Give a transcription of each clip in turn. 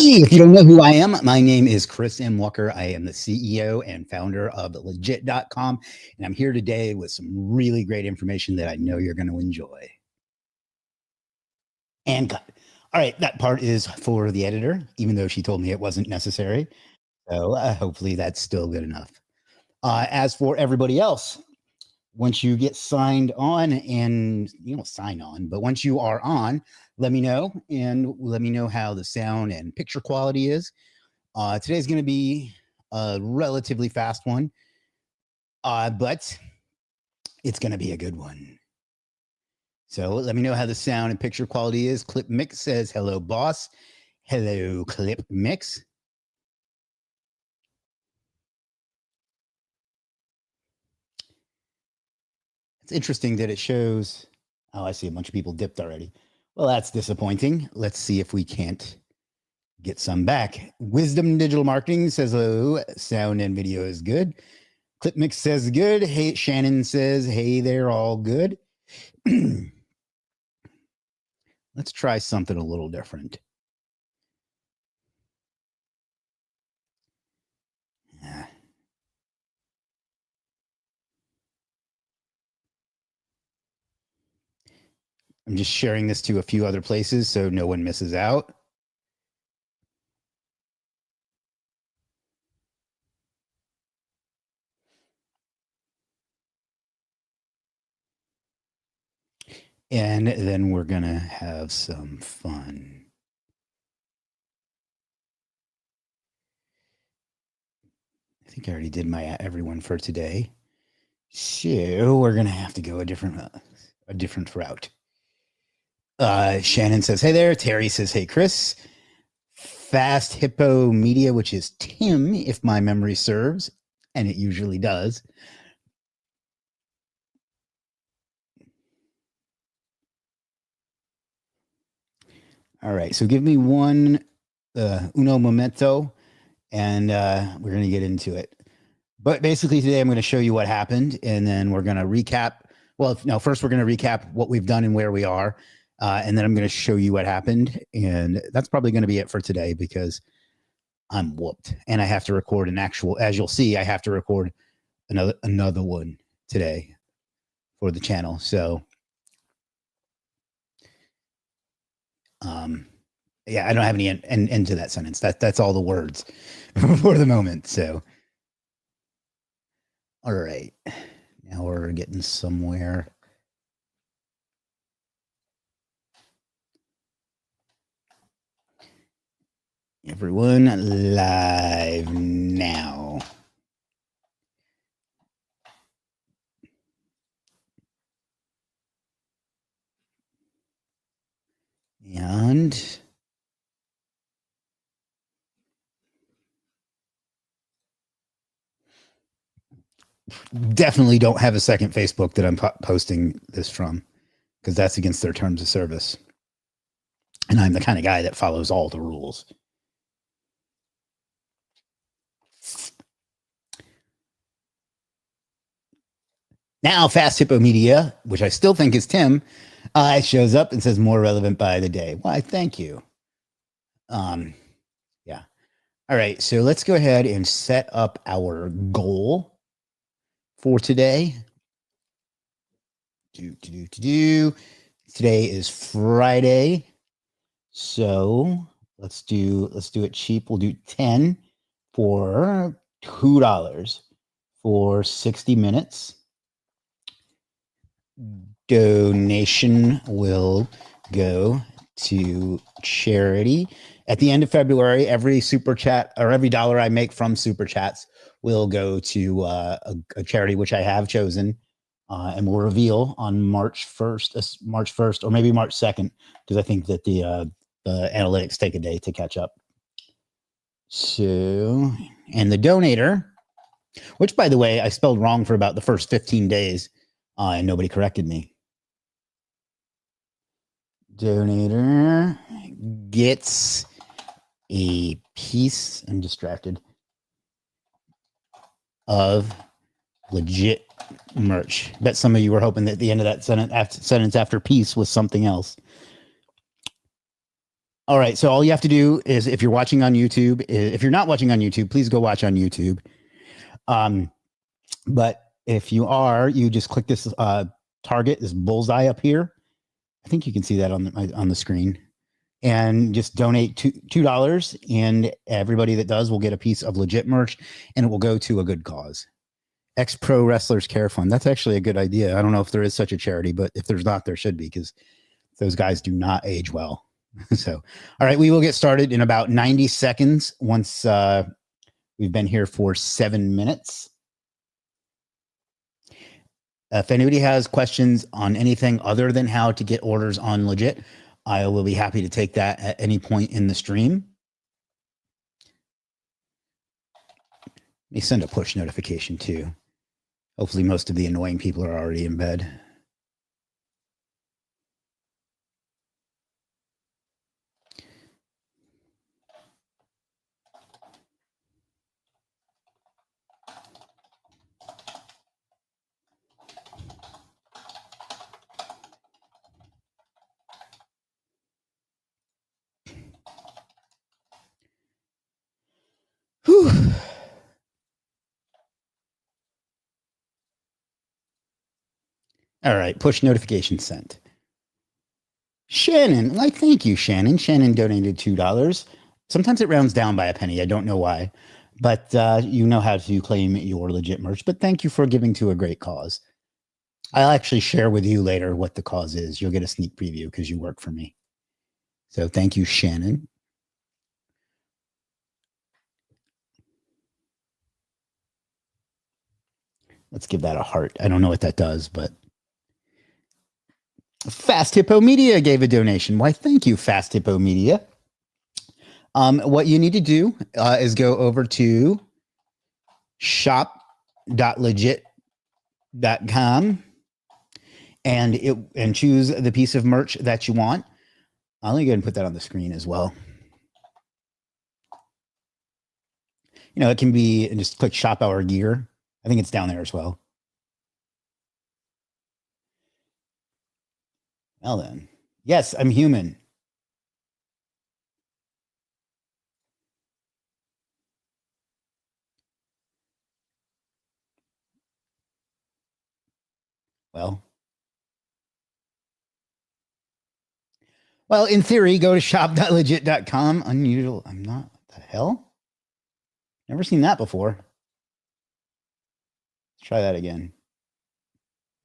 Hey, if you don't know who I am, my name is Chris M. Walker. I am the CEO and founder of legit.com. And I'm here today with some really great information that I know you're going to enjoy. And cut. All right, that part is for the editor, even though she told me it wasn't necessary. So hopefully that's still good enough. As for everybody else, once you get signed on and you don't sign on, but once you are on, let me know and let me know how the sound and picture quality is. Today's going to be a relatively fast one, but it's going to be a good one. So let me know how the sound and picture quality is. Clip Mix says, hello, boss. Hello, Clip Mix. It's interesting that it shows. Oh, I see a bunch of people dipped already. Well, that's disappointing. Let's see if we can't get some back. Wisdom Digital Marketing says, hello, sound and video is good. Clip Mix says good. Hey, Shannon says, hey, they're all good. Let's try something a little different. I'm just sharing this to a few other places so no one misses out. And then we're going to have some fun. I think I already did my everyone for today. So we're going to have to go a different route. Shannon says, hey there. Terry says, hey, Chris. Fast Hippo Media, which is Tim, if my memory serves, and it usually does. All right, so give me uno momento, and we're going to get into it. But basically today I'm going to show you what happened, and then we're going to recap. Well, no, first we're going to recap what we've done and where we are, and then I'm going to show you what happened, and that's probably going to be it for today because I'm whooped, and I have to record an actual. As you'll see, I have to record another one today for the channel. So, yeah, I don't have any end to that sentence. That's all the words for the moment. So, all right, now we're getting somewhere. Everyone live now. And definitely don't have a second Facebook that I'm posting this from because that's against their terms of service. And I'm the kind of guy that follows all the rules. Now, Fast Hippo Media, which I still think is Tim, shows up and says more relevant by the day. Why, thank you. Yeah. All right. So let's go ahead and set up our goal for today. Today is Friday. So let's do it cheap. We'll do 10 for $2 for 60 minutes. Donation will go to charity. At the end of February, every super chat or every dollar I make from super chats will go to a charity which I have chosen, and we'll reveal on March 1st, or maybe March 2nd, because I think that the analytics take a day to catch up. So, and the donator, which by the way, I spelled wrong for about the first 15 days, and nobody corrected me. Donator gets a piece, I'm distracted, of legit merch. Bet some of you were hoping that the end of that sentence after piece was something else. All right. So all you have to do is, if you're watching on YouTube, if you're not watching on YouTube, please go watch on YouTube. But if you are, you just click this target, this bullseye up here. I think you can see that on the screen, and just donate $2, and everybody that does will get a piece of legit merch, and it will go to a good cause. Ex Pro Wrestlers Care Fund. That's actually a good idea. I don't know if there is such a charity, but if there's not, there should be, because those guys do not age well. So, all right, we will get started in about 90 seconds once we've been here for 7 minutes. If anybody has questions on anything other than how to get orders on Legit, I will be happy to take that at any point in the stream. Let me send a push notification too. Hopefully most of the annoying people are already in bed. Whew. All right, push notification sent. Shannon, like, thank you, Shannon. Shannon donated $2. Sometimes it rounds down by a penny. I don't know why, but you know how to claim your legit merch. But thank you for giving to a great cause. I'll actually share with you later what the cause is. You'll get a sneak preview because you work for me. So thank you, Shannon. Let's give that a heart. I don't know what that does, but Fast Hippo Media gave a donation. Why, thank you, Fast Hippo Media. What you need to do is go over to shop.legit.com and choose the piece of merch that you want. Let me go ahead and put that on the screen as well. You know, it can be, and just click Shop Our Gear. I think it's down there as well. Well then, yes, I'm human. Well, in theory, go to shop.legit.com. Unusual. I'm not. What the hell? Never seen that before. Let's try that again.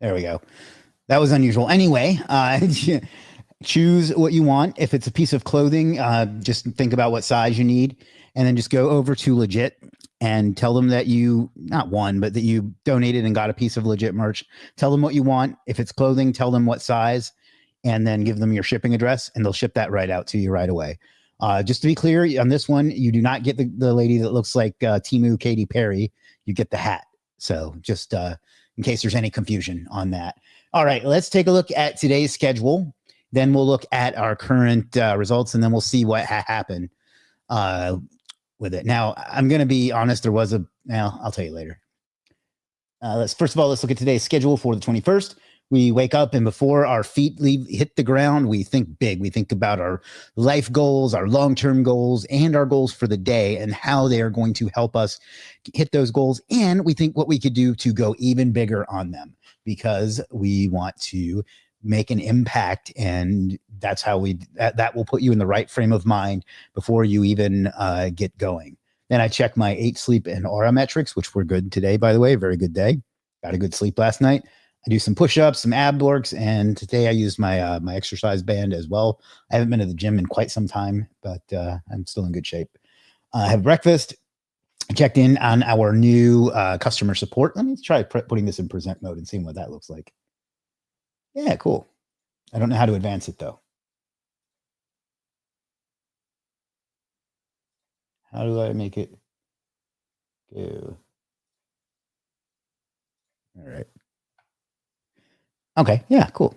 There we go. That was unusual. Anyway, choose what you want. If it's a piece of clothing, just think about what size you need, and then just go over to Legit and tell them that you, not won, but that you donated and got a piece of Legit merch. Tell them what you want. If it's clothing, tell them what size, and then give them your shipping address, and they'll ship that right out to you right away. Just to be clear, on this one, you do not get the lady that looks like Temu Katy Perry. You get the hat. So just in case there's any confusion on that. All right, let's take a look at today's schedule. Then we'll look at our current results, and then we'll see what happened with it. Now, I'm going to be honest. I'll tell you later. First of all, let's look at today's schedule for the 21st. We wake up, and before our feet hit the ground, we think big. We think about our life goals, our long-term goals, and our goals for the day, and how they are going to help us hit those goals. And we think what we could do to go even bigger on them, because we want to make an impact, and that's how that will put you in the right frame of mind before you even get going. Then I check my 8 sleep and aura metrics, which were good today, by the way. Very good day. Got a good sleep last night. I do some push-ups, some ab works, and today I used my my exercise band as well. I haven't been to the gym in quite some time, but I'm still in good shape. I have breakfast. I checked in on our new customer support. Let me try putting this in present mode and seeing what that looks like. Yeah, cool. I don't know how to advance it, though. How do I make it go? All right. Okay. Yeah, cool.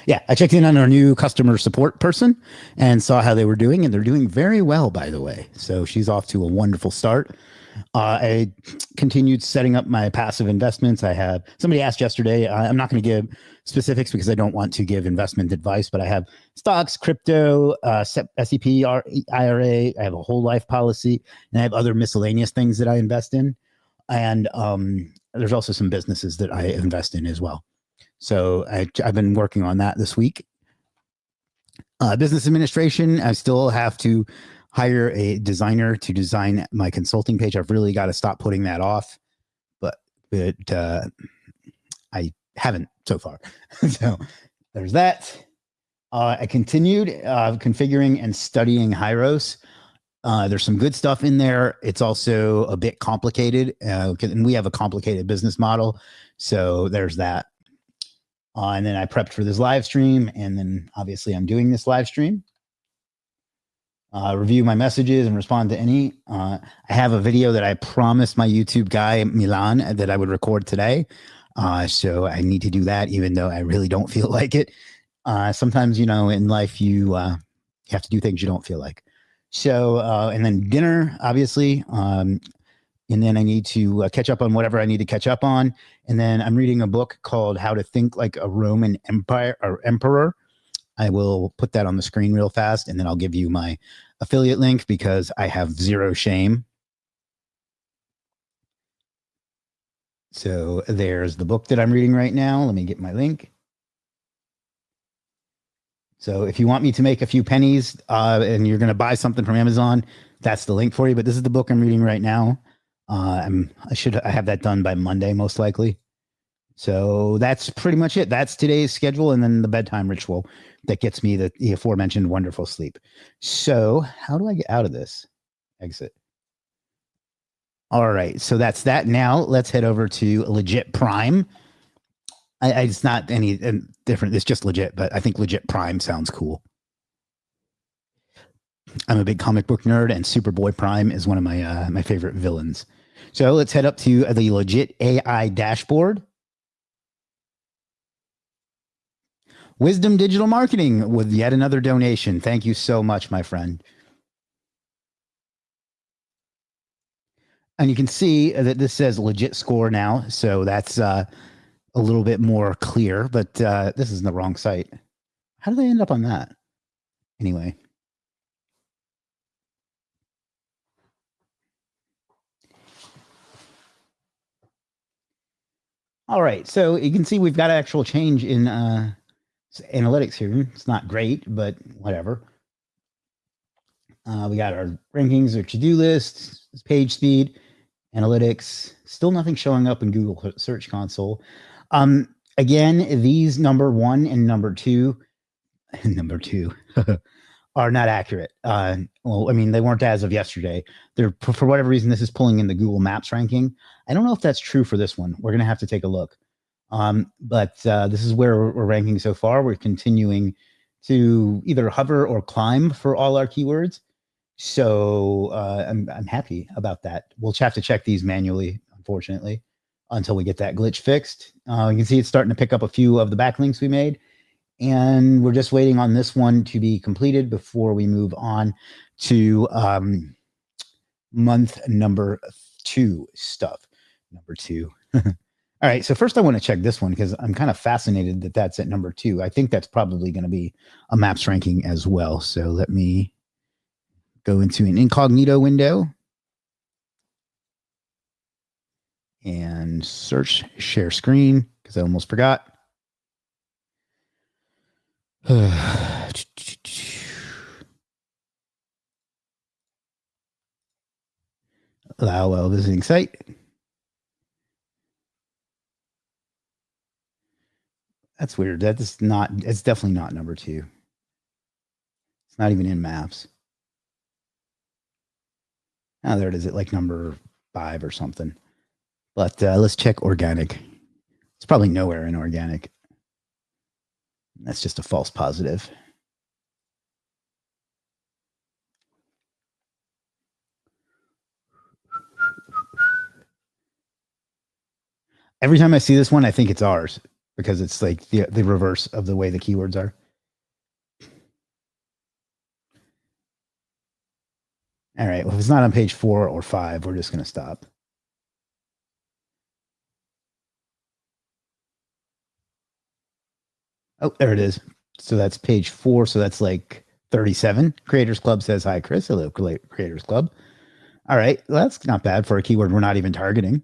Yeah, I checked in on our new customer support person and saw how they were doing, and they're doing very well, by the way. So she's off to a wonderful start. I continued setting up my passive investments. I have somebody asked yesterday. I'm not going to give specifics because I don't want to give investment advice, but I have stocks, crypto, SEP, IRA. I have a whole life policy, and I have other miscellaneous things that I invest in. And there's also some businesses that I invest in as well. So I've been working on that this week. Business administration, I still have to hire a designer to design my consulting page. I've really got to stop putting that off, but I haven't so far. So there's that. I continued configuring and studying Hyros. There's some good stuff in there. It's also a bit complicated, and we have a complicated business model. So there's that. And then I prepped for this live stream, and then obviously I'm doing this live stream. Review my messages and respond to any. I have a video that I promised my YouTube guy, Milan, that I would record today. So I need to do that, even though I really don't feel like it. Sometimes, in life, you have to do things you don't feel like. So, and then dinner, obviously. And then I need to catch up on whatever I need to catch up on. And then I'm reading a book called How to Think Like a Roman Empire or Emperor. I will put that on the screen real fast, and then I'll give you my affiliate link because I have zero shame. So there's the book that I'm reading right now. Let me get my link. So if you want me to make a few pennies and you're going to buy something from Amazon, that's the link for you. But this is the book I'm reading right now. I have that done by Monday, most likely. So that's pretty much it. That's today's schedule, and then the bedtime ritual that gets me the aforementioned wonderful sleep. So how do I get out of this? Exit. All right. So that's that. Now let's head over to Legit Prime. It's not any different. It's just legit, but I think Legit Prime sounds cool. I'm a big comic book nerd, and Superboy Prime is one of my favorite villains. So let's head up to the Legit AI dashboard. Wisdom Digital Marketing with yet another donation. Thank you so much, my friend. And you can see that this says legit score now. So that's a little bit more clear, but this is the wrong site. How did they end up on that? Anyway. All right. So you can see we've got an actual change in analytics here. It's not great, but whatever. We got our rankings, our to-do list, page speed, analytics. Still nothing showing up in Google Search Console. Again, these number 1 and number 2 are not accurate. Well, I mean, they weren't as of yesterday. They're, for whatever reason, this is pulling in the Google Maps ranking. I don't know if that's true for this one. We're going to have to take a look. But this is where we're ranking so far. We're continuing to either hover or climb for all our keywords. So I'm happy about that. We'll have to check these manually, unfortunately, until we get that glitch fixed. You can see it's starting to pick up a few of the backlinks we made. And we're just waiting on this one to be completed before we move on to month number 2 stuff. Number 2. All right. So first I want to check this one because I'm kind of fascinated that that's at number 2. I think that's probably going to be a maps ranking as well. So let me go into an incognito window and search share screen because I almost forgot. Allow while visiting site. That's weird. That is not, it's definitely not number 2. It's not even in maps. Oh, there it is at like number 5 or something. But let's check organic. It's probably nowhere in organic. That's just a false positive. Every time I see this one, I think it's ours because it's like the reverse of the way the keywords are. All right. Well, if it's not on page 4 or 5, we're just going to stop. Oh, there it is. So that's page 4. So that's like 37. Creators Club says, hi, Chris. Hello, Creators Club. All right. Well, that's not bad for a keyword we're not even targeting.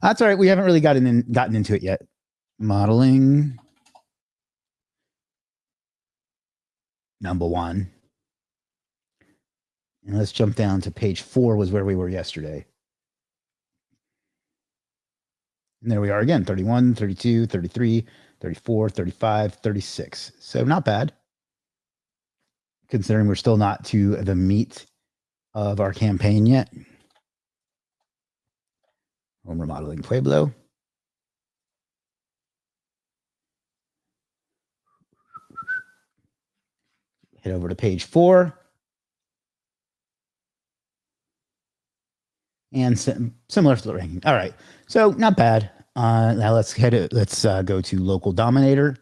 That's all right. We haven't really gotten into it yet. Modeling. Number 1. And let's jump down to page 4 was where we were yesterday. And there we are again, 31, 32, 33, 34, 35, 36. So not bad, considering we're still not to the meat of our campaign yet. Home remodeling Pueblo. Head over to page 4. And similar to the ranking. All right. So not bad. Now let's go to local dominator.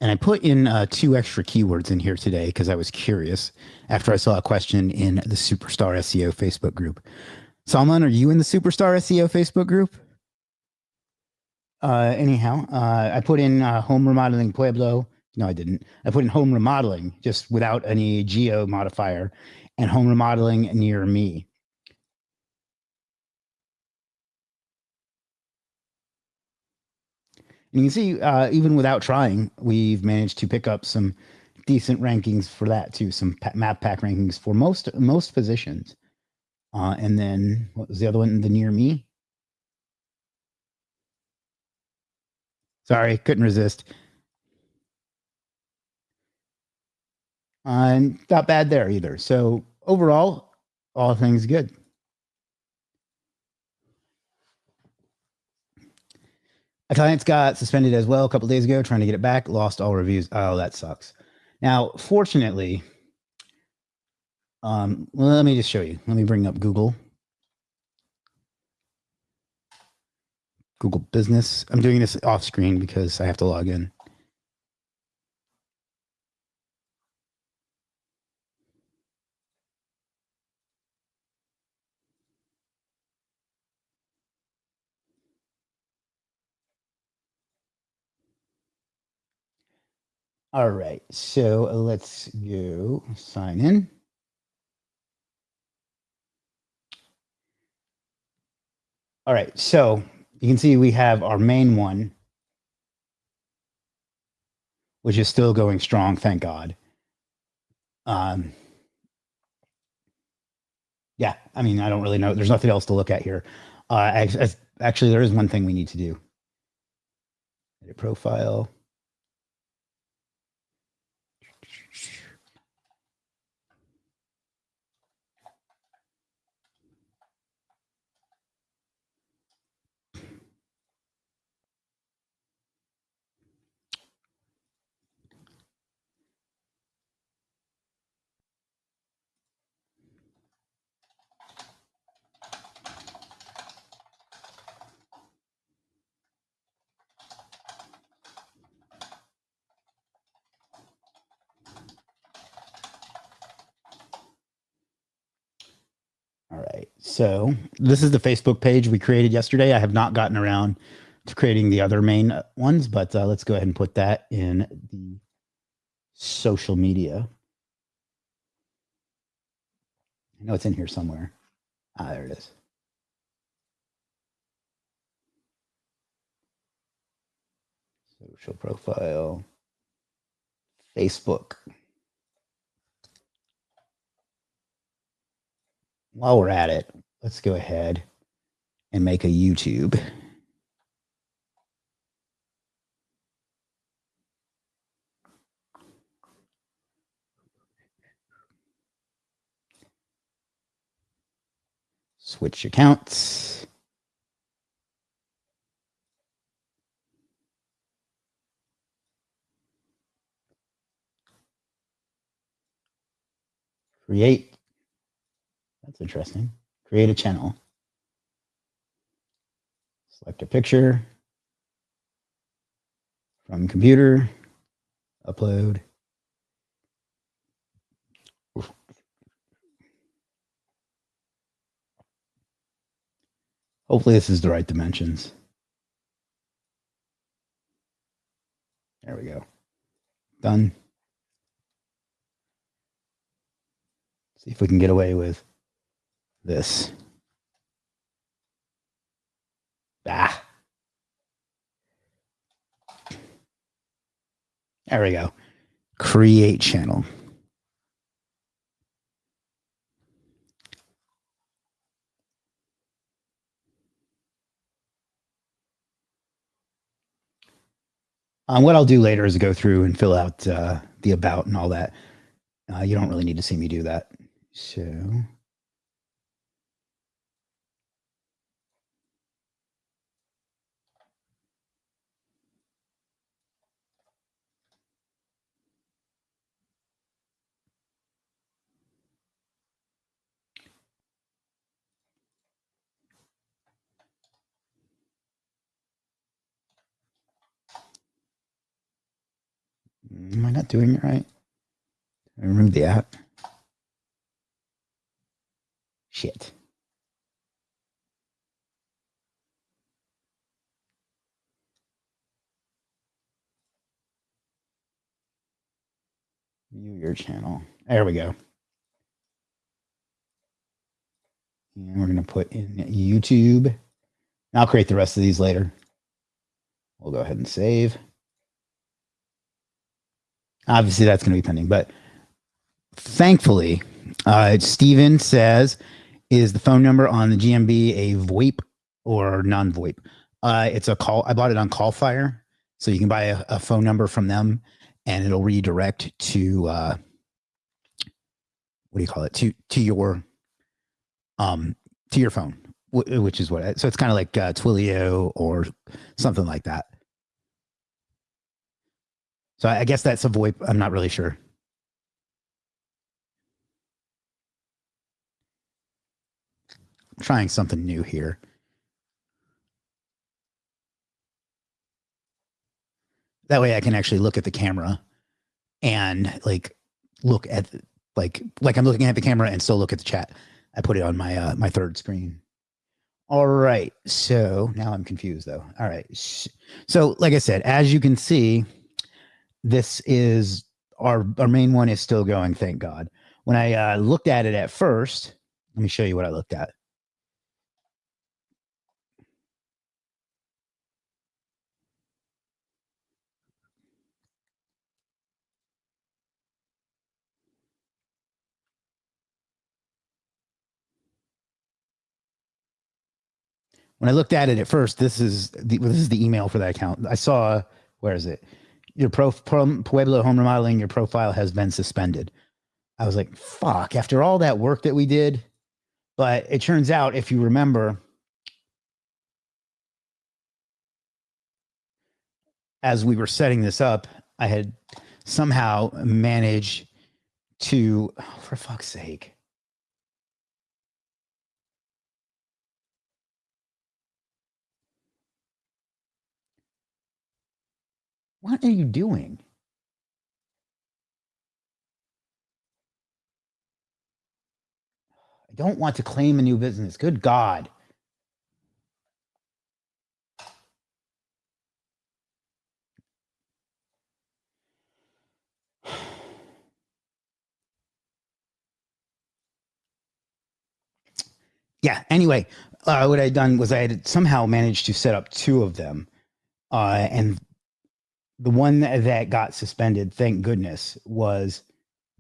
And I put in 2 extra keywords in here today because I was curious after I saw a question in the Superstar SEO Facebook group. Salman, are you in the Superstar SEO Facebook group? Anyhow, I put in home remodeling Pueblo. No, I didn't. I put in home remodeling just without any geo modifier and home remodeling near me. And you can see, even without trying, we've managed to pick up some decent rankings for that too. Some map pack rankings for most positions. And then what was the other one? The near me. Sorry, couldn't resist. Not bad there either. So overall, all things good. A client's got suspended as well a couple days ago, trying to get it back, lost all reviews. Oh, that sucks. Now, fortunately, well, let me just show you. Let me bring up Google Business. I'm doing this off screen because I have to log in. All right, so let's go sign in. All right, so you can see we have our main one, which is still going strong, thank God. Yeah, I mean, I don't really know. There's nothing else to look at here. Actually, there is one thing we need to do. Edit profile. All right. So this is the Facebook page we created yesterday. I have not gotten around to creating the other main ones, but let's go ahead and put that in the social media. I know it's in here somewhere. There it is. Social profile, Facebook. While we're at it, let's go ahead and make a YouTube. Switch accounts. Create. That's interesting. Create a channel. Select a picture from computer. Upload. Hopefully this is the right dimensions. There we go. Done. See if we can get away with this. Ah. There we go. Create channel. What I'll do later is go through and fill out the about and all that. You don't really need to see me do that. So am I not doing it right? I remove the app. Shit. View your channel. There we go. And we're going to put in YouTube. I'll create the rest of these later. We'll go ahead and save. Obviously, that's going to be pending, but thankfully, Steven says, is the phone number on the GMB a VoIP or non-VoIP? It's a call. I bought it on Callfire, so you can buy a phone number from them, and it'll redirect to what do you call it? To your phone, which is what. So it's kind of like Twilio or something like that. So I guess that's a VoIP. I'm not really sure. I'm trying something new here. That way I can actually look at the camera and like look at like I'm looking at the camera and still look at the chat. I put it on my my third screen. All right. So now I'm confused though. All right. So like I said, as you can see, this is our main one is still going, thank God. When I looked at it at first, let me show you what I looked at. When I looked at it at first, this is the email for that account. I saw, where is it? Your Pueblo home remodeling, your profile has been suspended. I was like, fuck, after all that work that we did. But it turns out, if you remember, as we were setting this up, I had somehow managed to, oh, for fuck's sake. What are you doing? I don't want to claim a new business. Good God. Yeah. Anyway, what I had done was I had somehow managed to set up two of them. And the one that got suspended, thank goodness, was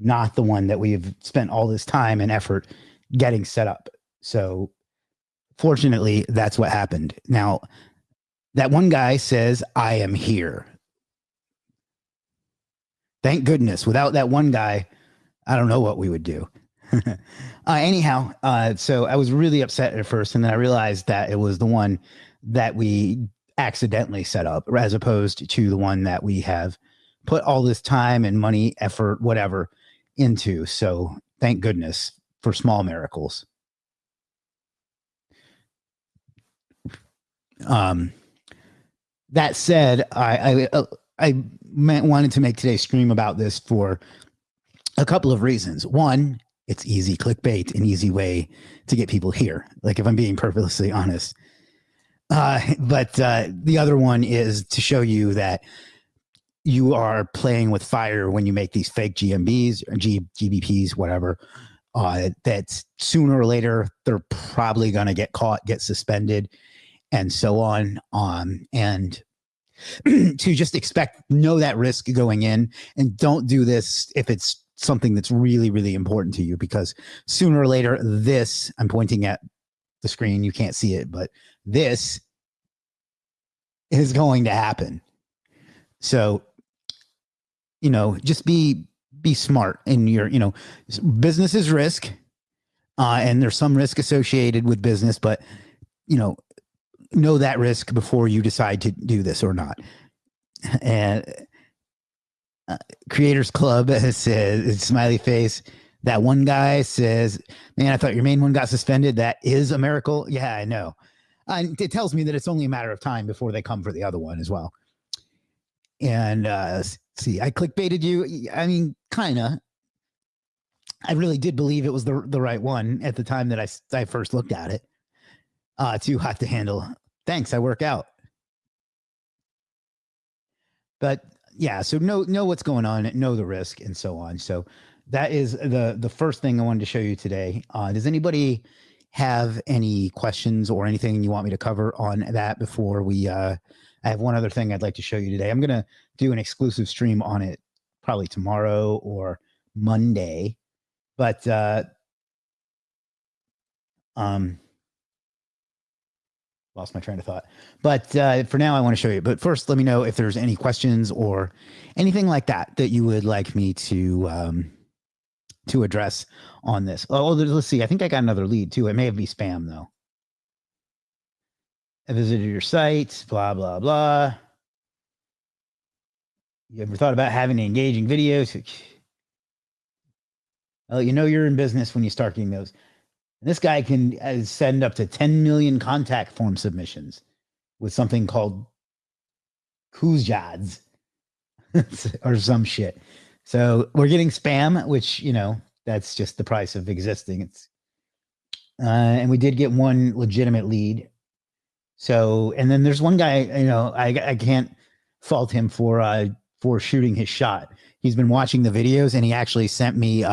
not the one that we've spent all this time and effort getting set up. So fortunately, that's what happened. Now, that one guy says, I am here. Thank goodness. Without that one guy, I don't know what we would do. Anyhow, so I was really upset at first, and then I realized that it was the one that we accidentally set up, as opposed to the one that we have put all this time and money, effort, whatever, into. So Thank goodness for small miracles. That said, I wanted to make today's stream about this for a couple of reasons. One, it's easy clickbait, an easy way to get people here. Like if I'm being purposely honest. But the other one is to show you that you are playing with fire when you make these fake GMBs or GBPs, whatever. That sooner or later they're probably going to get caught, get suspended, and so on. And to just know that risk going in, and don't do this if it's something that's really, really important to you, because sooner or later, this, I'm pointing at the screen, you can't see it, but this is going to happen. So, just be smart in your, business is risk, and there's some risk associated with business, but, know that risk before you decide to do this or not. And Creators Club says, smiley face. That one guy says, man, I thought your main one got suspended. That is a miracle. Yeah, I know. It tells me that it's only a matter of time before they come for the other one as well. And see, I clickbaited you. I mean, kind of. I really did believe it was the right one at the time that I first looked at it. Too hot to handle. Thanks, I work out. But yeah, so know what's going on, know the risk, and so on. So that is the first thing I wanted to show you today. Does anybody have any questions or anything you want me to cover on that before we? I have one other thing I'd like to show you today. I'm going to do an exclusive stream on it probably tomorrow or Monday, but lost my train of thought. But for now, I want to show you. But first, let me know if there's any questions or anything like that you would like me to address on this. Oh, let's see. I think I got another lead too. It may be spam though. I visited your site, blah, blah, blah. You ever thought about having engaging videos? Well, you're in business when you start getting those. And this guy can send up to 10 million contact form submissions with something called Kuzjads or some shit. So we're getting spam, which, that's just the price of existing. It's and we did get one legitimate lead. So, and then there's one guy, I can't fault him for shooting his shot. He's been watching the videos and he actually sent me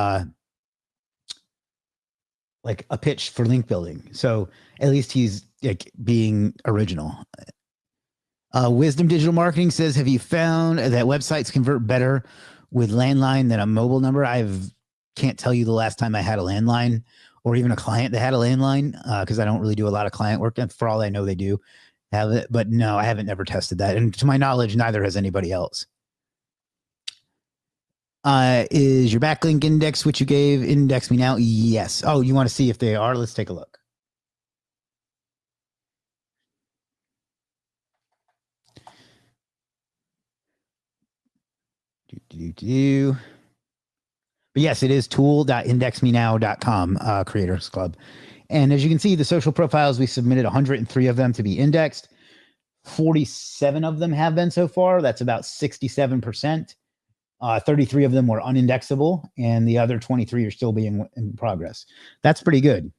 like a pitch for link building. So at least he's like being original. Wisdom Digital Marketing says, have you found that websites convert better with landline than a mobile number? Can't tell you the last time I had a landline or even a client that had a landline, because I don't really do a lot of client work. And for all I know, they do have it. But no, I haven't never tested that. And to my knowledge, neither has anybody else. Is your backlink index, which you gave, Index Me Now? Yes. Oh, you want to see if they are? Let's take a look. But yes, it is tool.indexmenow.com, Creators Club. And as you can see, the social profiles, we submitted 103 of them to be indexed. 47 of them have been so far. That's about 67%. 33 of them were unindexable, and the other 23 are still being in progress. That's pretty good.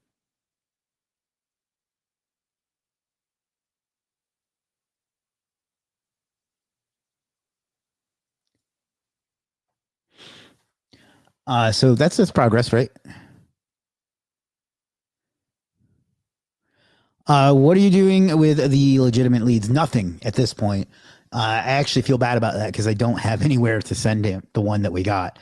So that's progress, right? What are you doing with the legitimate leads? Nothing at this point. I actually feel bad about that because I don't have anywhere to send him the one that we got.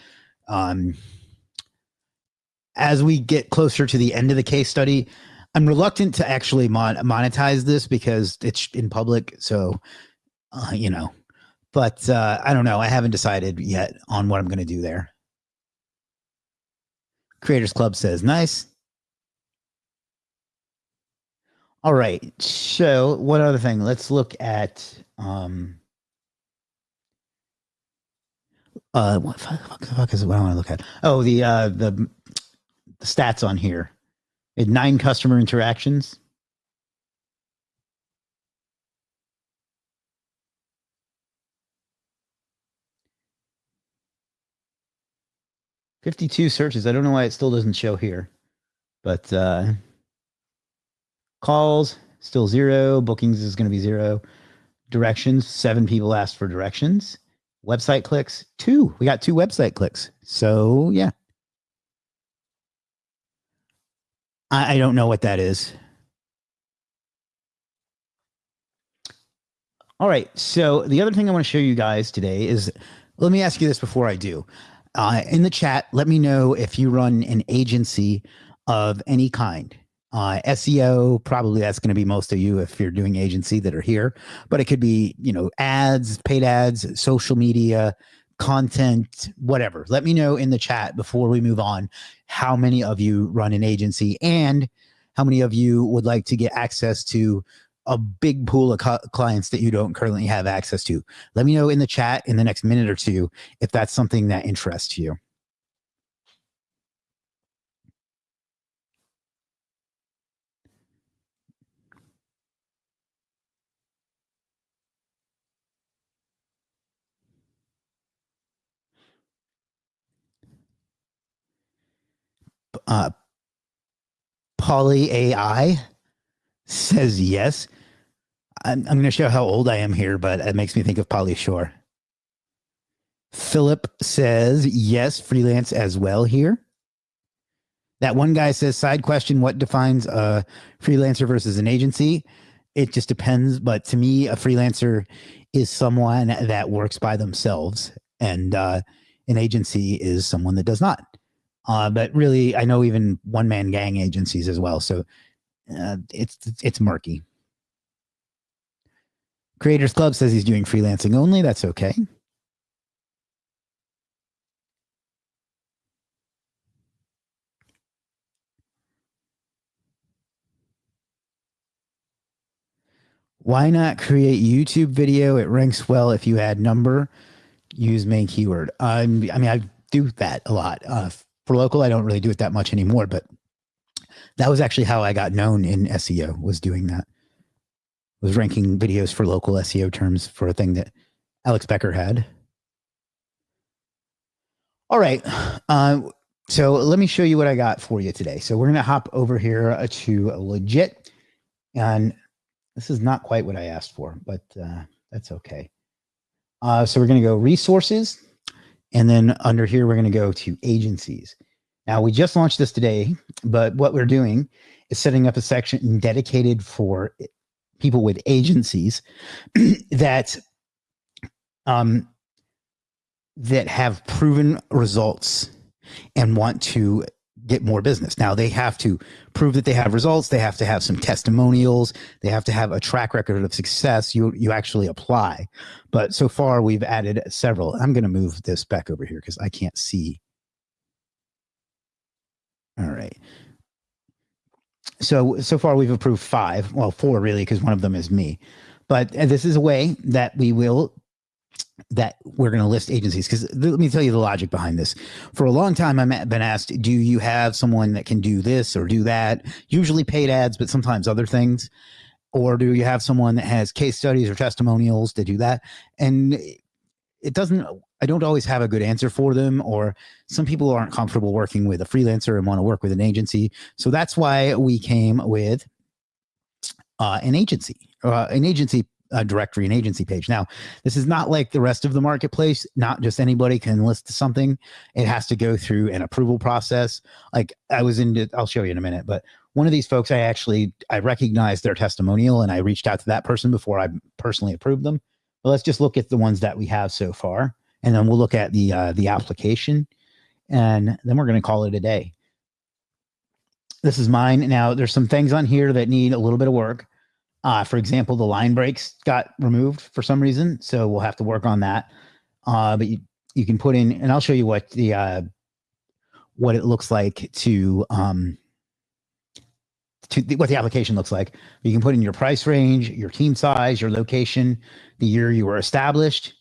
As we get closer to the end of the case study, I'm reluctant to actually monetize this because it's in public. So, but I don't know. I haven't decided yet on what I'm going to do there. Creators Club says, nice. All right. So one other thing, let's look at, what the fuck is what I want to look at? Oh, the stats on here. It had 9 customer interactions. $52 searches. I don't know why it still doesn't show here, but calls still 0. Bookings is going to be 0. Directions, 7 people asked for directions. Website clicks, 2. We got 2 website clicks. So yeah. I don't know what that is. All right. So the other thing I want to show you guys today is, let me ask you this before I do. In the chat, let me know if you run an agency of any kind. SEO, probably that's going to be most of you if you're doing agency that are here, but it could be, ads, paid ads, social media, content, whatever. Let me know in the chat before we move on how many of you run an agency and how many of you would like to get access to a big pool of clients that you don't currently have access to. Let me know in the chat in the next minute or two if that's something that interests you. Polly AI says yes. I'm going to show how old I am here, but it makes me think of Polly Shore. Philip says yes, freelance as well here. That one guy says, side question, what defines a freelancer versus an agency? It just depends. But to me, a freelancer is someone that works by themselves, and an agency is someone that does not. But really, I know even one-man gang agencies as well. So it's murky. Creators Club says he's doing freelancing only. That's okay. Why not create YouTube video? It ranks well if you add number, use main keyword. I mean, I do that a lot. For local, I don't really do it that much anymore, but that was actually how I got known in SEO, was doing that. Was ranking videos for local SEO terms for a thing that Alex Becker had. All right. So let me show you what I got for you today. So we're going to hop over here to Legit. And this is not quite what I asked for, but that's okay. So we're going to go resources. And then under here, we're going to go to agencies. Now, we just launched this today, but what we're doing is setting up a section dedicated for people with agencies that that have proven results and want to get more business. Now, they have to prove that they have results. They have to have some testimonials. They have to have a track record of success. You actually apply. But so far, we've added several. I'm going to move this back over here because I can't see. All right. So far, we've approved 5. Well, 4 really, because one of them is me. But this is a way that we're going to list agencies, because let me tell you the logic behind this. For a long time, I've been asked, do you have someone that can do this or do that? Usually paid ads, but sometimes other things. Or do you have someone that has case studies or testimonials to do that? And I don't always have a good answer for them, or some people aren't comfortable working with a freelancer and want to work with an agency. So that's why we came with an agency directory, an agency page. Now, this is not like the rest of the marketplace. Not just anybody can list something. It has to go through an approval process. Like I'll show you in a minute, but one of these folks, I recognized their testimonial and I reached out to that person before I personally approved them. But let's just look at the ones that we have so far, and then we'll look at the application, and then we're going to call it a day. This is mine. Now, there's some things on here that need a little bit of work. For example, the line breaks got removed for some reason, so we'll have to work on that. But you can put in, and I'll show you what what it looks like to what the application looks like. You can put in your price range, your team size, your location, the year you were established.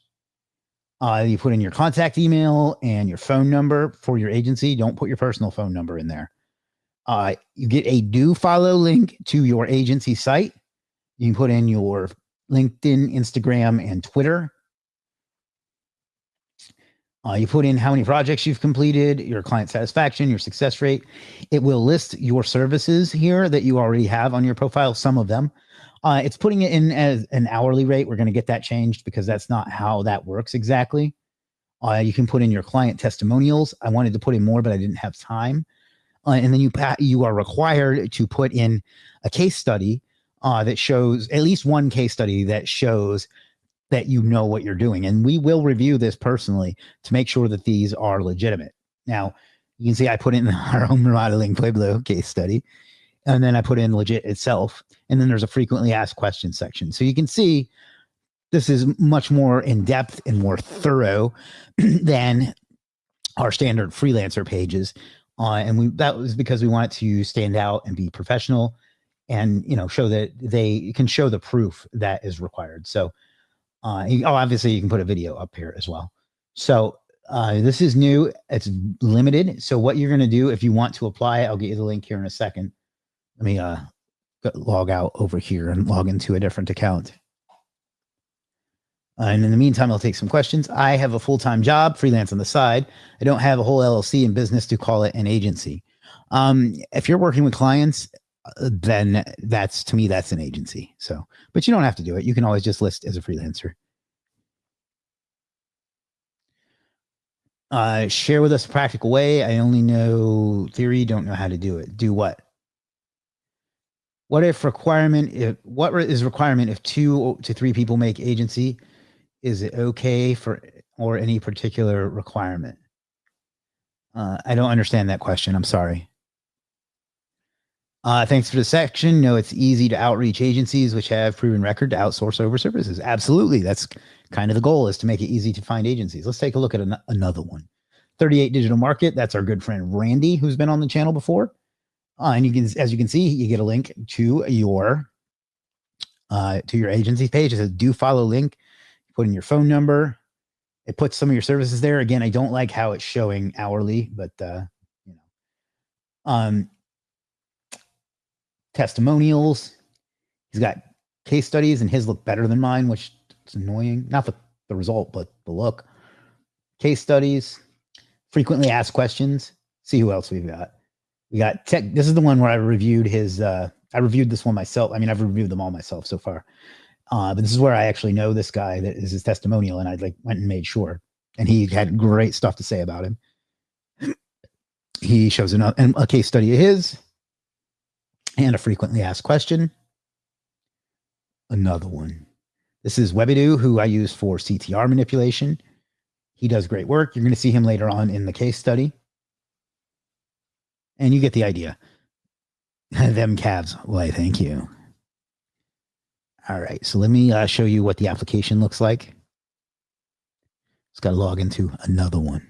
You put in your contact email and your phone number for your agency. Don't put your personal phone number in there. You get a do follow link to your agency site. You can put in your LinkedIn, Instagram, and Twitter. You put in how many projects you've completed, your client satisfaction, your success rate. It will list your services here that you already have on your profile, some of them. It's putting it in as an hourly rate. We're going to get that changed because that's not how that works exactly. You can put in your client testimonials. I wanted to put in more, but I didn't have time. And then you are required to put in a case study that shows at least one case study that shows that you know what you're doing. And we will review this personally to make sure that these are legitimate. Now, you can see I put in our home remodeling Pueblo case study, and then I put in legit itself. And then there's a frequently asked questions section. So you can see this is much more in depth and more thorough than our standard freelancer pages. And that was because we wanted to stand out and be professional and, show that they can show the proof that is required. So, obviously you can put a video up here as well. So this is new. It's limited. So what you're going to do if you want to apply, I'll get you the link here in a second. Let me log out over here and log into a different account. And in the meantime, I'll take some questions. I have a full-time job, freelance on the side. I don't have a whole LLC in business to call it an agency. If you're working with clients, then to me, that's an agency. So, but you don't have to do it. You can always just list as a freelancer. Share with us a practical way. I only know theory, don't know how to do it. Do what? What is requirement if 2 to 3 people make agency? Is it okay or any particular requirement? I don't understand that question. I'm sorry. Thanks for the section. No, it's easy to outreach agencies which have proven record to outsource over services. Absolutely. That's kind of the goal, is to make it easy to find agencies. Let's take a look at another one. 38 Digital Market. That's our good friend Randy, who's been on the channel before. And as you can see, you get a link to your agency page. It says do follow link. Put in your phone number. It puts some of your services there. Again, I don't like how it's showing hourly, but testimonials. He's got case studies, and his look better than mine, which is annoying. Not the result, but the look. Case studies, frequently asked questions. See who else we've got. We got tech. This is the one where I reviewed I reviewed this one myself. I mean, I've reviewed them all myself so far. But this is where I actually know this guy, that is his testimonial, and I went and made sure. And he had great stuff to say about him. He shows a case study of his and a frequently asked question. Another one. This is Webidoo, who I use for CTR manipulation. He does great work. You're going to see him later on in the case study. And you get the idea. Them calves. Why, thank you. All right, so let me show you what the application looks like. Just got to log into another one.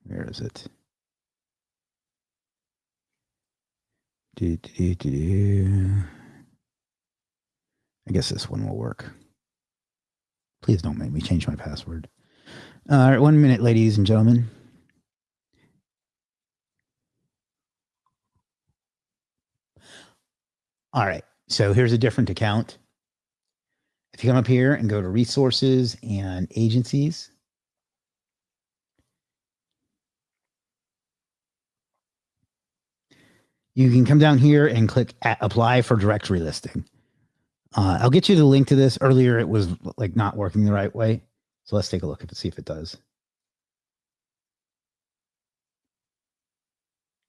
Where is it? I guess this one will work. Please don't make me change my password. All right, 1 minute, ladies and gentlemen. All right, so here's a different account. If you come up here and go to resources and agencies, you can come down here and click apply for directory listing. I'll get you the link to this. Earlier, it was not working the right way. So let's take a look and see if it does.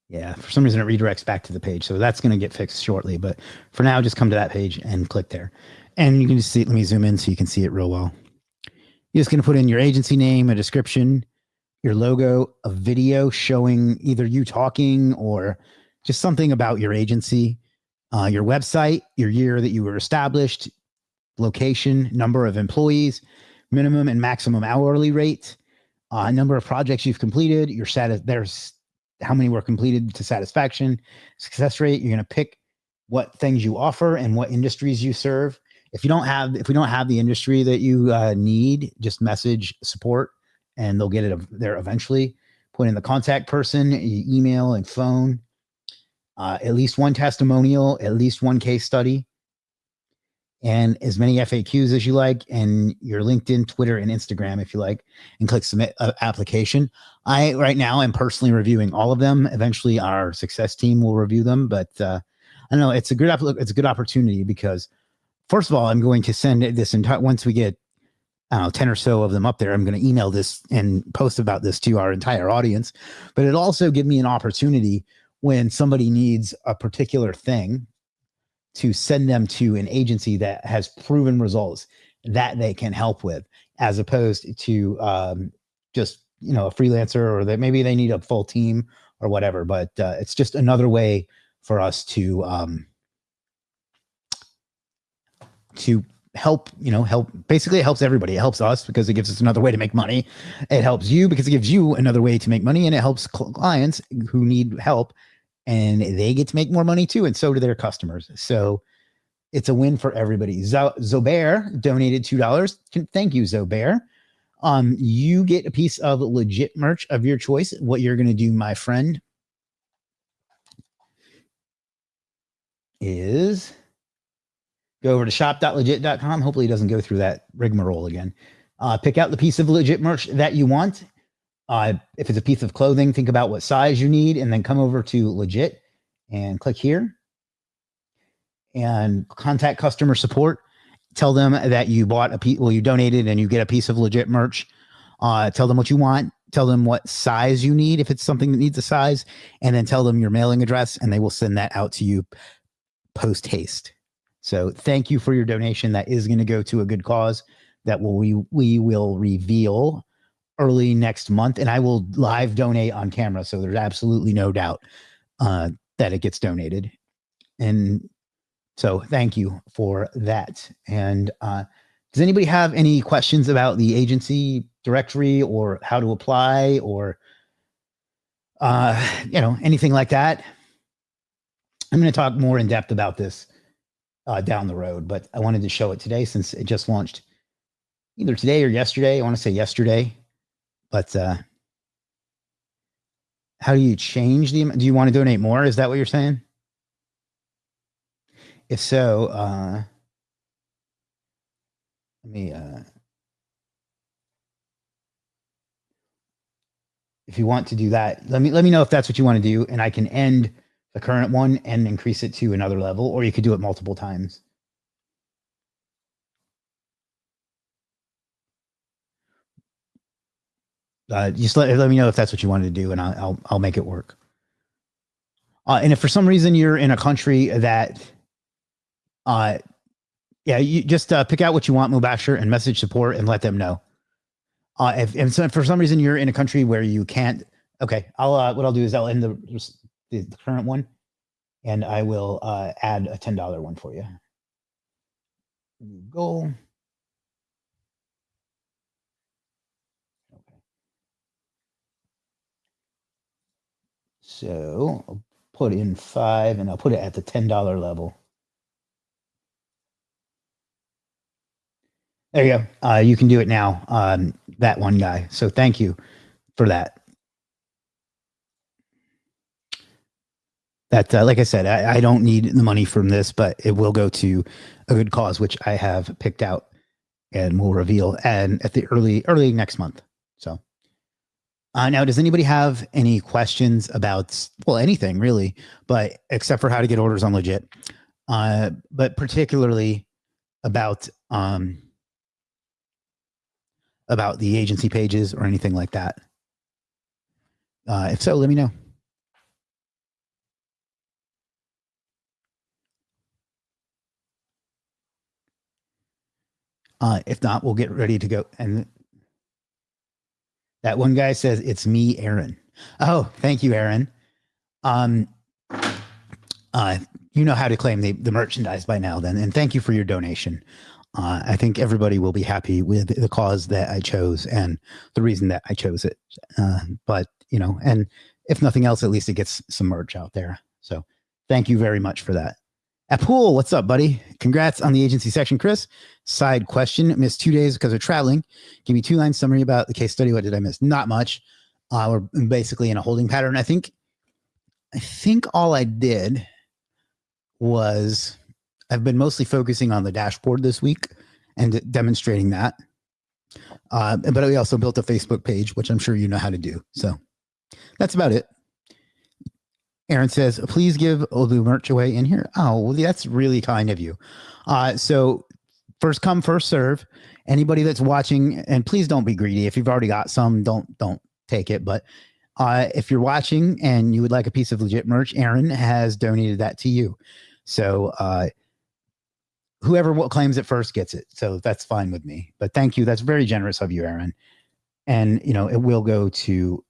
Yeah, for some reason it redirects back to the page. So that's going to get fixed shortly. But for now, just come to that page and click there. And you can just see, let me zoom in so you can see it real well. You're just going to put in your agency name, a description, your logo, a video showing either you talking or just something about your agency, your website, your year that you were established, location, number of employees, minimum and maximum hourly rate, number of projects you've completed, your there's how many were completed to satisfaction, success rate. You're going to pick what things you offer and what industries you serve. if we don't have the industry that you need, just message support and they'll get it there eventually. Put in the contact person, email and phone, at least one testimonial, at least one case study, and as many FAQs as you like, and your LinkedIn, Twitter, and Instagram if you like, and click submit application. I right now am personally reviewing all of them. Eventually, our success team will review them, but I don't know. It's a good opportunity because first of all, I'm going to send this entire once we get 10 or so of them up there. I'm going to email this and post about this to our entire audience, but it also give me an opportunity when somebody needs a particular thing to send them to an agency that has proven results that they can help with, as opposed to just, a freelancer, or that maybe they need a full team or whatever. But it's just another way for us to help, basically it helps everybody. It helps us because it gives us another way to make money. It helps you because it gives you another way to make money, and it helps clients who need help, and they get to make more money too. And so do their customers. So it's a win for everybody. Zobair donated $2. Thank you, Zobair. You get a piece of legit merch of your choice. What you're going to do, my friend, is go over to shop.legit.com. Hopefully it doesn't go through that rigmarole again. Pick out the piece of legit merch that you want. If it's a piece of clothing, think about what size you need, and then come over to legit and click here and contact customer support. Tell them that you bought a piece, you donated, and you get a piece of legit merch. Tell them what you want. Tell them what size you need if it's something that needs a size, and then tell them your mailing address, and they will send that out to you post haste. So thank you for your donation. That is going to go to a good cause that we will reveal early next month, and I will live donate on camera. So there's absolutely no doubt that it gets donated. And so thank you for that. And does anybody have any questions about the agency directory or how to apply or, anything like that? I'm going to talk more in depth about this down the road, but I wanted to show it today since it just launched either today or yesterday. I want to say yesterday, but how do you change do you want to donate more? Is that what you're saying? If so, let me, if you want to do that, let me know if that's what you want to do, and I can end the current one and increase it to another level, or you could do it multiple times. Just let me know if that's what you wanted to do, and I'll make it work. And if for some reason you're in a country that, you just pick out what you want, Mubashir, and message support and let them know. If for some reason you're in a country where you can't, okay, what I'll do is I'll end the current one, and I will add a $10 one for you. Go. Okay. So I'll put in 5, and I'll put it at the $10 level. There you go. You can do it now. That one guy. So thank you for that. That, like I said, I don't need the money from this, but it will go to a good cause, which I have picked out and will reveal and at the early next month. So now, does anybody have any questions about, well, anything really, but except for how to get orders on Legit, but particularly about the agency pages or anything like that? If so, let me know. If not, we'll get ready to go. And that one guy says, it's me, Aaron. Oh, thank you, Aaron. You know how to claim the merchandise by now then. And thank you for your donation. I think everybody will be happy with the cause that I chose and the reason that I chose it. But, and if nothing else, at least it gets some merch out there. So thank you very much for that. Apul, what's up, buddy? Congrats on the agency section, Chris. Side question: missed 2 days because of traveling. Give me 2 line summary about the case study. What did I miss? Not much. We're basically in a holding pattern. I think all I did was I've been mostly focusing on the dashboard this week and demonstrating that. But we also built a Facebook page, which I'm sure you know how to do. So that's about it. Aaron says, please give Olu merch away in here. Oh, well, that's really kind of you. So first come, first serve. Anybody that's watching, and please don't be greedy. If you've already got some, don't take it. But if you're watching and you would like a piece of legit merch, Aaron has donated that to you. So whoever claims it first gets it. So that's fine with me. But thank you. That's very generous of you, Aaron. And, it will go to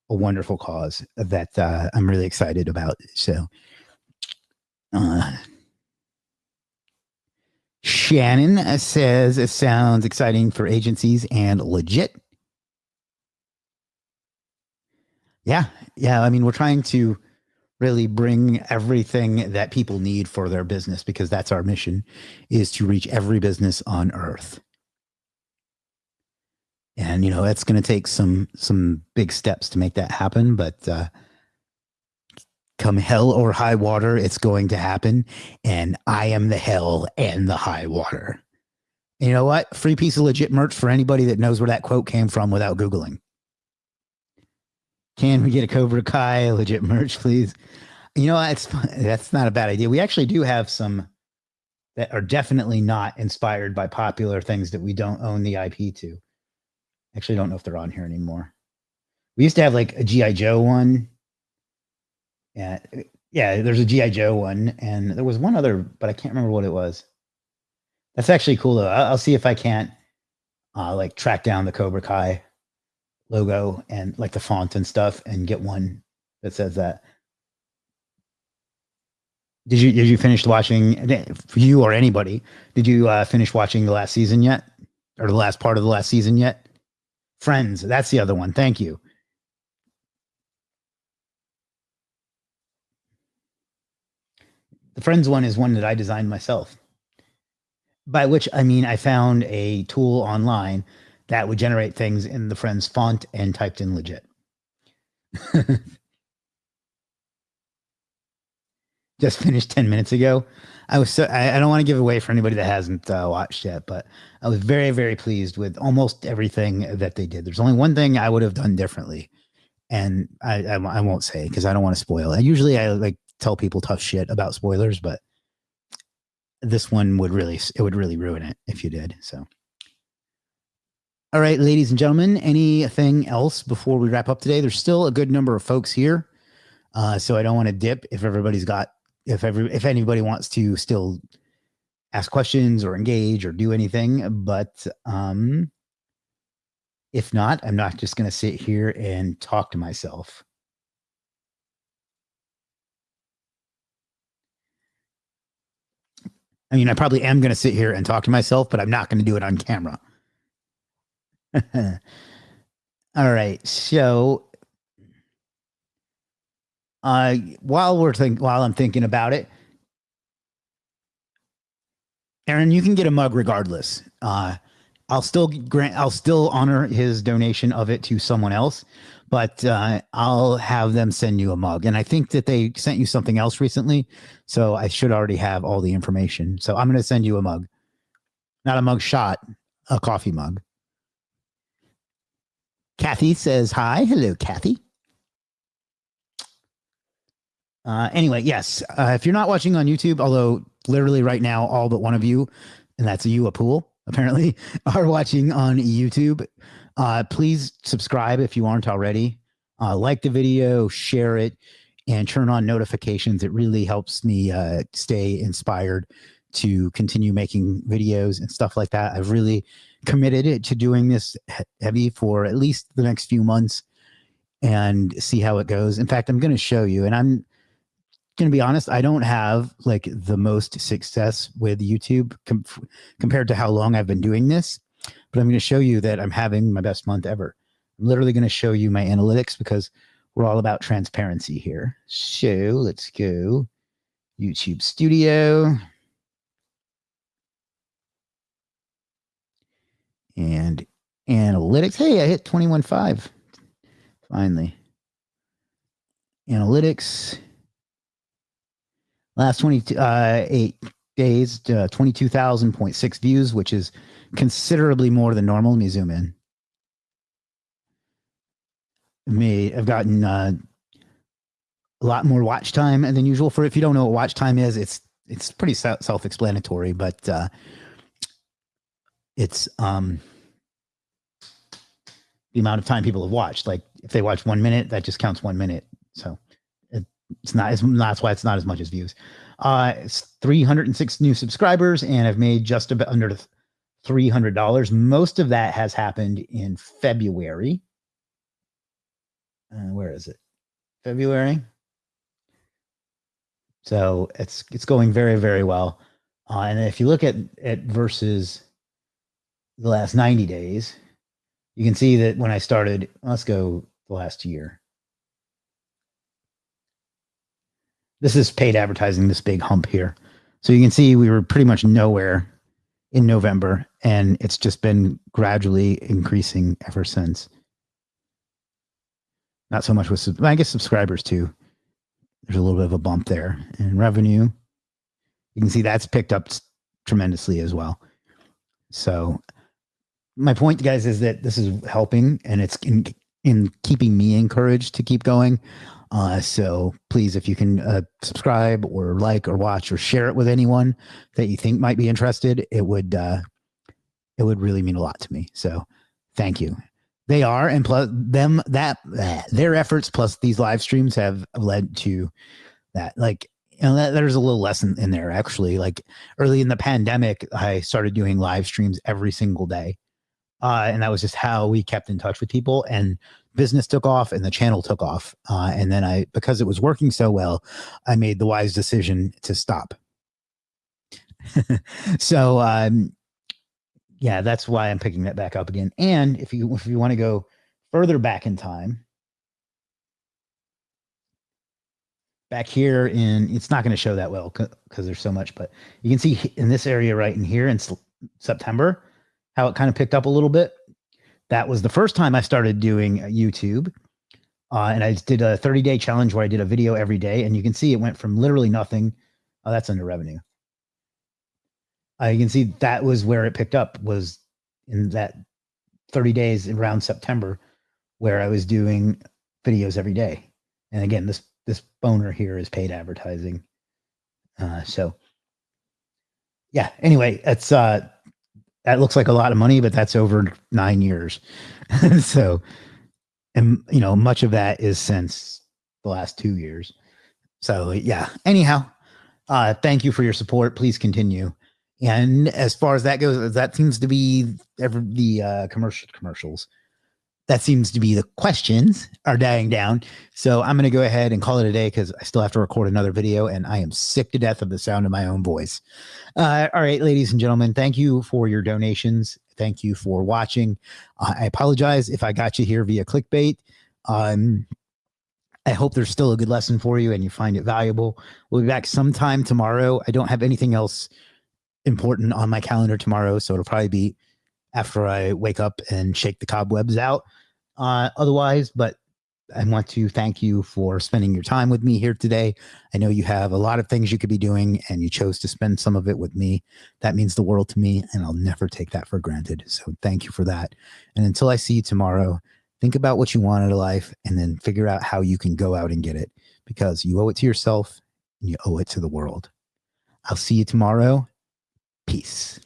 a wonderful cause that I'm really excited about. So Shannon says it sounds exciting for agencies and legit. Yeah. I mean, we're trying to really bring everything that people need for their business, because that's our mission, is to reach every business on earth. And, it's going to take some big steps to make that happen, but come hell or high water, it's going to happen. And I am the hell and the high water. And you know what? Free piece of legit merch for anybody that knows where that quote came from without Googling. Can we get a Cobra Kai legit merch, please? That's not a bad idea. We actually do have some that are definitely not inspired by popular things that we don't own the IP to. Actually, I don't know if they're on here anymore. We used to have like a G.I. Joe one. Yeah, there's a G.I. Joe one. And there was one other, but I can't remember what it was. That's actually cool, though. I'll see if I can't track down the Cobra Kai logo and like the font and stuff and get one that says that. Did you finish watching, for you or anybody, did you finish watching the last season yet? Or the last part of the last season yet? Friends, that's the other one. Thank you. The Friends one is one that I designed myself. By which I mean I found a tool online that would generate things in the Friends font and typed in legit. Just finished 10 minutes ago. I don't want to give away for anybody that hasn't watched yet, but I was very, very pleased with almost everything that they did. There's only one thing I would have done differently, and I won't say because I don't want to spoil it. Usually I like tell people tough shit about spoilers, but this one would really ruin it if you did. So, all right, ladies and gentlemen, anything else before we wrap up today? There's still a good number of folks here, so I don't want to dip if everybody's got. If anybody wants to still ask questions or engage or do anything, but if not, I'm not just going to sit here and talk to myself. I mean, I probably am going to sit here and talk to myself, but I'm not going to do it on camera. All right. So while I'm thinking about it, Aaron, you can get a mug regardless. I'll still honor his donation of it to someone else, but I'll have them send you a mug. And I think that they sent you something else recently, so I should already have all the information. So I'm going to send you a mug, not a mug shot, a coffee mug. Kathy says hi. Hello, Kathy. Anyway, yes. If you're not watching on YouTube, although literally right now, all but one of you, and that's you, Apul, apparently, are watching on YouTube, please subscribe if you aren't already. Like the video, share it, and turn on notifications. It really helps me stay inspired to continue making videos and stuff like that. I've really committed to doing this heavy for at least the next few months and see how it goes. In fact, I'm going to show you, and I'm going to be honest, I don't have like the most success with YouTube compared to how long I've been doing this, but I'm going to show you that I'm having my best month ever. I'm literally going to show you my analytics because we're all about transparency here. So let's go YouTube Studio. And analytics. Hey, I hit 21.5. Finally. Analytics. Last 28 days, 22,000.6 views, which is considerably more than normal. Let me zoom in. I've gotten a lot more watch time than usual. For if you don't know what watch time is, it's pretty self-explanatory, but it's the amount of time people have watched. Like if they watch 1 minute, that just counts 1 minute. So it's not as, that's why it's not as much as views. It's 306 new subscribers, and I've made just about under $300. Most of that has happened in February. Where is it? February. So it's going very, very well. And if you look at versus the last 90 days, you can see that when I started, let's go the last year. This is paid advertising, this big hump here. So you can see we were pretty much nowhere in November, and it's just been gradually increasing ever since. Not so much with, I guess, subscribers too. There's a little bit of a bump there. And revenue, you can see that's picked up tremendously as well. So my point, guys, is that this is helping, and it's in keeping me encouraged to keep going. So please, if you can subscribe or like or watch or share it with anyone that you think might be interested, it would really mean a lot to me. So thank you. They are, and plus them, that their efforts plus these live streams have led to that. Like, you know, there's a little lesson in there actually. Like early in the pandemic, I started doing live streams every single day. And that was just how we kept in touch with people, and business took off and the channel took off. And then because it was working so well, I made the wise decision to stop. So, yeah, that's why I'm picking that back up again. And if you want to go further back in time, back here it's not going to show that well because there's so much, but you can see in this area right in here in September, how it kind of picked up a little bit. That was the first time I started doing YouTube. And I did a 30-day challenge where I did a video every day. And you can see it went from literally nothing. Oh, that's under revenue. You can see that was where it picked up, was in that 30 days around September, where I was doing videos every day. And again, this boner here is paid advertising. So yeah, anyway, it's that looks like a lot of money, but that's over 9 years. So, and you know, much of that is since the last 2 years. So yeah, anyhow, thank you for your support. Please continue. And as far as that goes, that seems to be the commercials. That seems to be the questions are dying down. So I'm going to go ahead and call it a day because I still have to record another video and I am sick to death of the sound of my own voice. All right, ladies and gentlemen, thank you for your donations. Thank you for watching. I apologize if I got you here via clickbait. I hope there's still a good lesson for you and you find it valuable. We'll be back sometime tomorrow. I don't have anything else important on my calendar tomorrow, so it'll probably be after I wake up and shake the cobwebs out. Otherwise, but I want to thank you for spending your time with me here today. I know you have a lot of things you could be doing and you chose to spend some of it with me. That means the world to me, and I'll never take that for granted. So thank you for that. And until I see you tomorrow, think about what you want out of life and then figure out how you can go out and get it, because you owe it to yourself and you owe it to the world. I'll see you tomorrow. Peace.